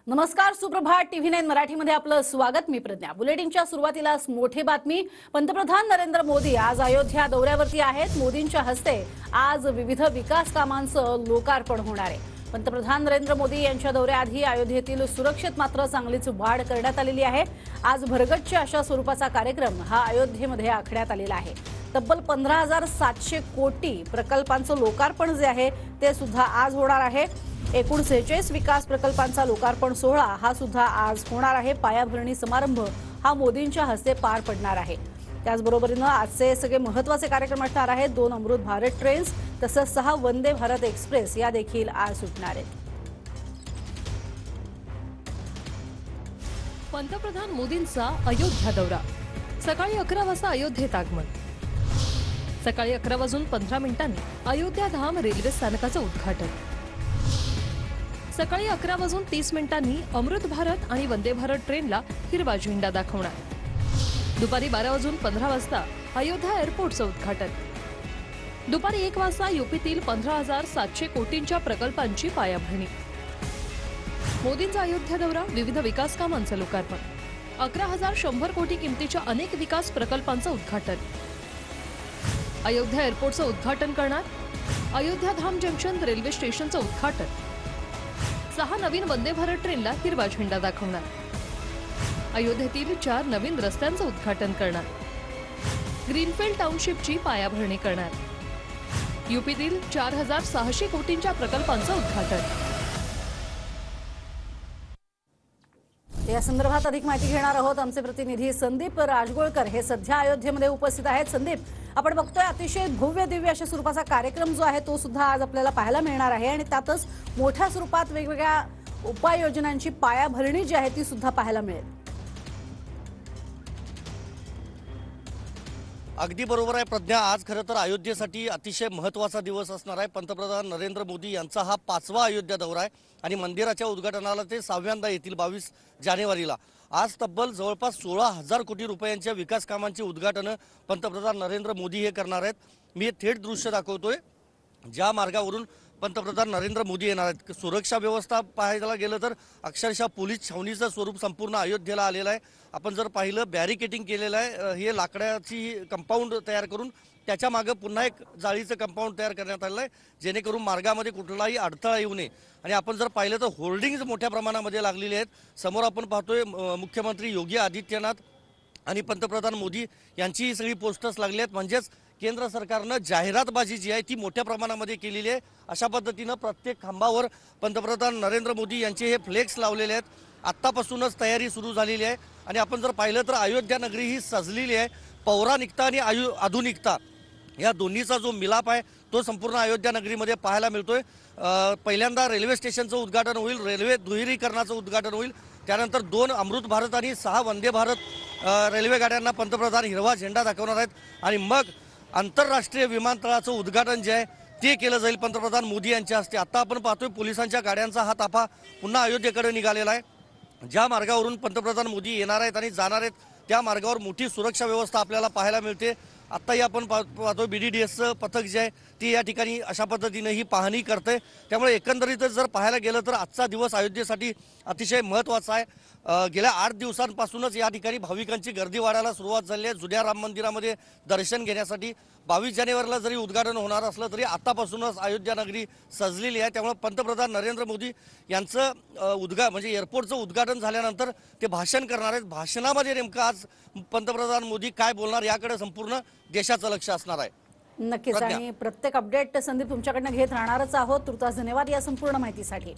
नमस्कार, सुप्रभात. TV9 मराठीमध्ये आपलं स्वागत. मी प्रज्ञा. बुलेटिनच्या सुरुवातीलाच मोठी बातमी. पंतप्रधान नरेंद्र मोदी आज अयोध्या दौऱ्यावरती आहेत. मोदींच्या हस्ते आज विविध विकास कामांचं लोकार्पण होणार आहे. पंतप्रधान नरेंद्र मोदी यांच्या दौऱ्याआधी अयोध्येतील सुरक्षेत मात्र चांगलीच वाढ करण्यात आलेली आहे. आज भरगच्च अशा स्वरूपाचा कार्यक्रम हा अयोध्येमध्ये आखण्यात आलेला आहे. तब्बल 15,700 कोटी प्रकल्पांचं लोकार्पण जे आहे ते सुद्धा आज होणार आहे. एकूण 46 विकास प्रकल्पांचा लोकार्पण सोहळा हा सुद्धा आज होणार आहे. पायाभरणी समारंभ हा मोदींच्या हस्ते पार पडणार आहे. त्याचबरोबरीने आजचे सगळे महत्त्वाचे कार्यक्रम असणार आहेत. 2 अमृत भारत ट्रेन्स तसंच 6 वंदे भारत एक्सप्रेस या देखील आज सुटणार आहेत. पंतप्रधान मोदींचा अयोध्या दौरा. सकाळी 11 वाजता अयोध्येत आगमन. सकाळी 11:15 अयोध्या धाम रेल्वे स्थानकाचं उद्घाटन. सकाळी 11:30 अमृत भारत आणि वंदे भारत ट्रेनला हिरवा झेंडा दाखवणार. दुपारी 12:15 वाजता अयोध्या एअरपोर्टचं उद्घाटन. दुपारी 1 वाजता यूपीतील 15,700 कोटींच्या प्रकल्पांची पायाभरणी. मोदींचा अयोध्या दौरा, विविध विकास कामांचं लोकार्पण. 11,100 कोटी किमतीच्या अनेक विकास प्रकल्पांचं उद्घाटन. अयोध्या एअरपोर्टचं उद्घाटन करणार. अयोध्या धाम जंक्शन रेल्वे स्टेशनचं उद्घाटन. 6 नवीन वंदे भारत ट्रेनला हिरवा झेंडा दाखवणार. अयोध्येतील 4 नवीन रस्त्यांचं उद्घाटन करणार. ग्रीनफील्ड टाउनशिपची पायाभरणी करणार. यूपीतील 4,600 कोटींच्या प्रकल्पांचं उद्घाटन. या संदर्भात अधिक माहिती घेणार आहोत. आमचे प्रतिनिधी संदीप राजगोळकर हे सध्या अयोध्येमध्ये उपस्थित आहेत. संदीप, आपण बघतोय अतिशय भव्य दिव्य अशा स्वरूपाचा कार्यक्रम जो आहे तो सुद्धा आज आपल्याला पाहायला मिळणार आहे आणि त्यातच मोठ्या स्वरूपात वेगवेगळ्या उपाययोजनांची पायाभरणी जी आहे ती सुद्धा पाहायला मिळेल. अगदी बरोबर आहे प्रज्ञा. आज खरं तर अयोध्येसाठी अतिशय महत्त्वाचा दिवस असणार आहे. पंतप्रधान नरेंद्र मोदी यांचा हा 5वा अयोध्या दौरा आहे आणि मंदिराच्या उद्घाटनाला ते 6व्यांदा येतील 22 जानेवारीला. आज तब्बल जवळपास 16,000 कोटी रुपयांच्या विकास कामांची उद्घाटनं पंतप्रधान नरेंद्र मोदी हे करणार आहेत. मी हे थेट दृश्य दाखवतोय ज्या मार्गावरून पंतप्रधान नरेंद्र मोदी येणार आहेत. सुरक्षा व्यवस्था पाहायला गेलं तर अक्षरशः पोलीस छावणीचं स्वरूप संपूर्ण अयोध्येला आलेलं आहे. आपण जर पाहिलं बॅरिकेटिंग केलेलं आहे. हे लाकडाची कंपाऊंड तयार करून त्याच्या मागे पुन्हा एक जाळीचं कंपाऊंड तयार करण्यात आलेलं आहे जेणेकरून मार्गामध्ये कुठलाही अडथळा येऊ नये. आणि आपण जर पाहिलं तर होर्डिंग्ज मोठ्या प्रमाणामध्ये लागलेले आहेत. समोर आपण पाहतोय मुख्यमंत्री योगी आदित्यनाथ आणि पंतप्रधान मोदी यांची ही सगळी पोस्टर्स लागली आहेत. म्हणजेच केंद्र सरकारनं जाहिरातबाजी जी आहे ती मोठ्या प्रमाणामध्ये केलेली आहे. अशा पद्धतीनं प्रत्येक खांबावर पंतप्रधान नरेंद्र मोदी यांचे हे फ्लेक्स लावलेले आहेत. आत्तापासूनच तयारी सुरू झालेली आहे आणि आपण जर पाहिलं तर अयोध्या नगरी ही सजलेली आहे. पौराणिकता आणि आधुनिकता या दोन्हीचा जो मिलाप आहे तो संपूर्ण अयोध्या नगरीमध्ये पाहायला मिळतोय. पहिल्यांदा रेल्वे स्टेशनचं उद्घाटन होईल, रेल्वे दुहेरीकरणाचं उद्घाटन होईल. त्यानंतर 2 अमृत भारत आणि 6 वंदे भारत रेल्वे गाड्यांना पंतप्रधान हिरवा झेंडा दाखवणार आहेत आणि मग आंतरराष्ट्रीय विमानतळाचं उद्घाटन जे आहे ते केलं जाईल पंतप्रधान मोदी यांच्या हस्ते. आता आपण पाहतोय पोलिसांच्या गाड्यांचा हा ताफा पुन्हा अयोध्येकडे निघालेला आहे. ज्या मार्गावरून पंतप्रधान मोदी येणार आहेत आणि जाणार आहेत त्या मार्गावर मोठी सुरक्षा व्यवस्था आपल्याला पाहायला मिळते. आत्ताही आपण पाहतो BDDSचं पथक जे आहे ते या ठिकाणी अशा पद्धतीनं ही पाहणी करते. त्यामुळे एकंदरीतच जर पाहायला गेलं तर आजचा दिवस अयोध्येसाठी अतिशय महत्त्वाचा आहे. गेल्या 8 दिवसांपासूनच या ठिकाणी भाविकांची गर्दी वाढायला सुरुवात झाली आहे. जुन्या राम मंदिरामध्ये दर्शन घेण्यासाठी 22 जानेवारीला जरी उद्घाटन होणार असलं तरी आतापासूनच अयोध्या नगरी सजलेली आहे. त्यामुळे पंतप्रधान नरेंद्र मोदी यांचं म्हणजे एअरपोर्टचं उद्घाटन झाल्यानंतर ते भाषण करणार आहेत. भाषणामध्ये नेमकं आज पंतप्रधान मोदी काय बोलणार याकडे संपूर्ण देशाचं लक्ष असणार आहे. नक्कीच. आणि प्रत्येक अपडेट संदीप तुमच्याकडनं घेत राहणारच आहोत. तुर्तास धन्यवाद या संपूर्ण माहितीसाठी.